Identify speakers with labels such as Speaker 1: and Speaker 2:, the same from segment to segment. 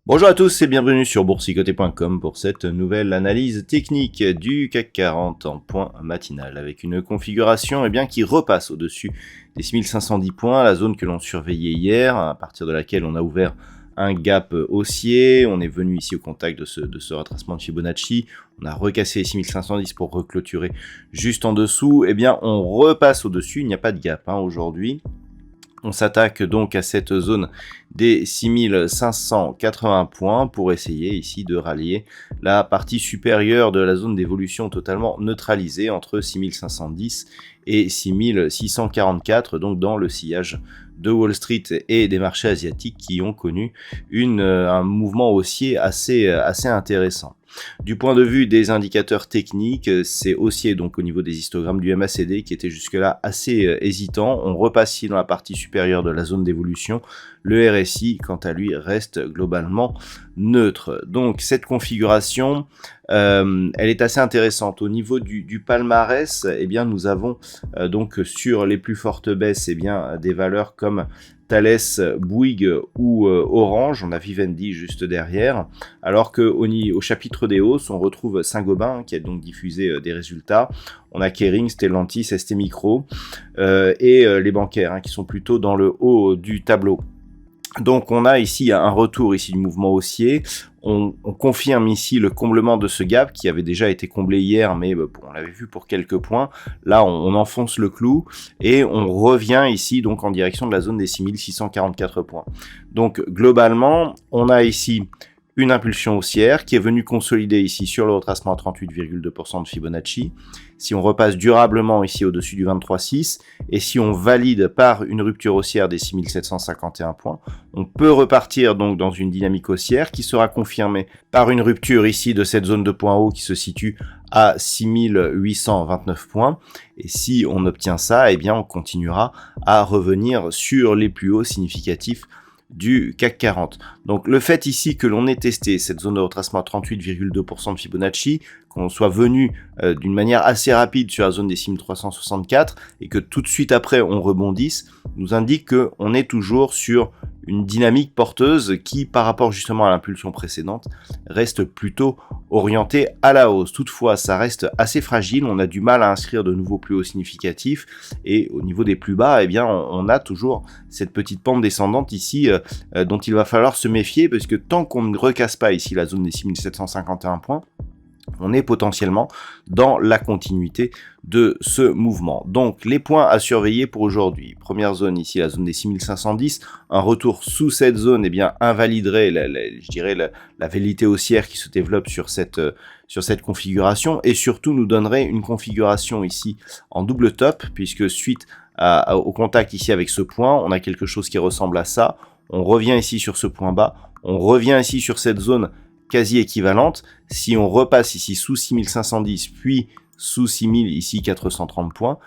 Speaker 1: Bonjour à tous et bienvenue sur boursicoté.com pour cette nouvelle analyse technique du CAC 40 en point matinal avec une configuration qui repasse au-dessus des 6510 points, la zone que l'on surveillait hier, à partir de laquelle on a ouvert un gap haussier. On est venu ici au contact de ce retracement de Fibonacci, on a recassé les 6510 pour reclôturer juste en dessous. On repasse au-dessus, il n'y a pas de gap aujourd'hui. On s'attaque donc à cette zone des 6580 points pour essayer ici de rallier la partie supérieure de la zone d'évolution totalement neutralisée entre 6510 et 6644, donc dans le sillage de Wall Street et des marchés asiatiques qui ont connu un mouvement haussier assez intéressant. Du point de vue des indicateurs techniques, c'est haussier donc au niveau des histogrammes du MACD qui était jusque-là assez hésitant. On repasse ici dans la partie supérieure de la zone d'évolution. Le RSI, quant à lui, reste globalement neutre. Donc cette configuration, elle est assez intéressante. Au niveau du palmarès, nous avons donc sur les plus fortes baisses, des valeurs comme Thales, Bouygues ou Orange. On a Vivendi juste derrière, alors qu'au chapitre des hausses, on retrouve Saint-Gobain qui a donc diffusé des résultats. On a Kering, Stellantis, ST Micro et les bancaires qui sont plutôt dans le haut du tableau. Donc on a ici un retour du mouvement haussier. On confirme ici le comblement de ce gap qui avait déjà été comblé hier, mais on l'avait vu pour quelques points. Là, on enfonce le clou et on revient ici donc en direction de la zone des 6644 points. Donc globalement, on a ici une impulsion haussière qui est venue consolider ici sur le retracement à 38,2% de Fibonacci. Si on repasse durablement ici au-dessus du 23,6 et si on valide par une rupture haussière des 6751 points, on peut repartir donc dans une dynamique haussière qui sera confirmée par une rupture ici de cette zone de points hauts qui se situe à 6829 points. Et si on obtient ça, on continuera à revenir sur les plus hauts significatifs du CAC 40. Donc le fait ici que l'on ait testé cette zone de retracement à 38,2% de Fibonacci, qu'on soit venu d'une manière assez rapide sur la zone des 6364 et que tout de suite après on rebondisse, nous indique qu'on est toujours sur une dynamique porteuse qui, par rapport justement à l'impulsion précédente, reste plutôt orientée à la hausse. Toutefois, ça reste assez fragile, on a du mal à inscrire de nouveaux plus hauts significatifs et au niveau des plus bas, on a toujours cette petite pente descendante ici dont il va falloir se méfier parce que tant qu'on ne recasse pas ici la zone des 6751 points, on est potentiellement dans la continuité de ce mouvement. Donc les points à surveiller pour aujourd'hui. Première zone ici, la zone des 6510. Un retour sous cette zone invaliderait la velléité haussière qui se développe sur cette configuration et surtout nous donnerait une configuration ici en double top puisque suite au contact ici avec ce point, on a quelque chose qui ressemble à ça. On revient ici sur ce point bas, on revient ici sur cette zone quasi équivalente. Si on repasse ici sous 6510 puis sous 6000 ici 430 points,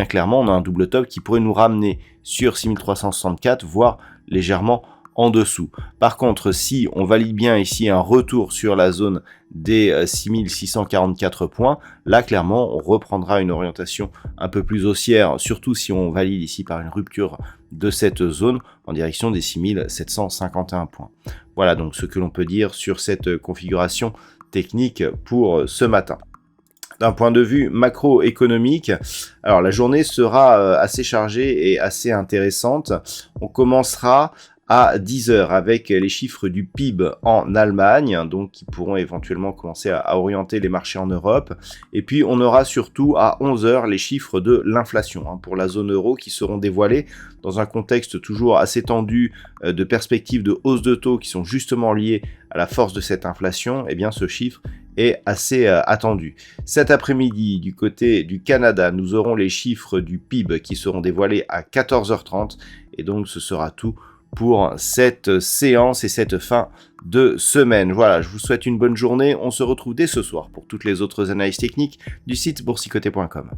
Speaker 1: clairement on a un double top qui pourrait nous ramener sur 6364 voire légèrement en dessous. Par contre, si on valide bien ici un retour sur la zone des 6644 points, là clairement on reprendra une orientation un peu plus haussière, surtout si on valide ici par une rupture de cette zone en direction des 6751 points. Voilà donc ce que l'on peut dire sur cette configuration technique pour ce matin. D'un point de vue macroéconomique, alors la journée sera assez chargée et assez intéressante. On commencera à 10h avec les chiffres du PIB en Allemagne, donc qui pourront éventuellement commencer à orienter les marchés en Europe. Et puis on aura surtout à 11h les chiffres de l'inflation pour la zone euro qui seront dévoilés dans un contexte toujours assez tendu de perspectives de hausse de taux qui sont justement liées à la force de cette inflation. Ce chiffre est assez attendu. Cet après-midi, du côté du Canada, nous aurons les chiffres du PIB qui seront dévoilés à 14h30 et donc ce sera tout pour cette séance et cette fin de semaine. Voilà, je vous souhaite une bonne journée. On se retrouve dès ce soir pour toutes les autres analyses techniques du site boursicoté.com.